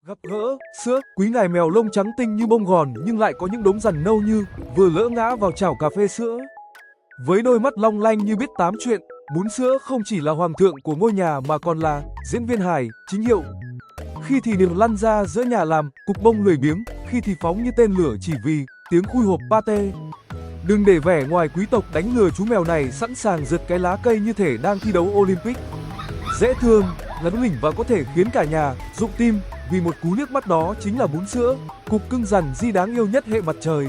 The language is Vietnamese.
Gặp gỡ, sữa, quý ngài mèo lông trắng tinh như bông gòn nhưng lại có những đốm rằn nâu như vừa lỡ ngã vào chảo cà phê sữa. Với đôi mắt long lanh như biết tám chuyện, bún sữa không chỉ là hoàng thượng của ngôi nhà mà còn là diễn viên hài, chính hiệu. Khi thì niềm lăn ra giữa nhà làm cục bông lười biếng, khi thì phóng như tên lửa chỉ vì tiếng khui hộp pate. Đừng để vẻ ngoài quý tộc đánh lừa chú mèo này sẵn sàng giật cái lá cây như thể đang thi đấu Olympic. Dễ thương, lấn lỉnh và có thể khiến cả nhà rụng tim vì một cú liếc mắt đó chính là bún sữa, cục cưng rằn di đáng yêu nhất hệ mặt trời.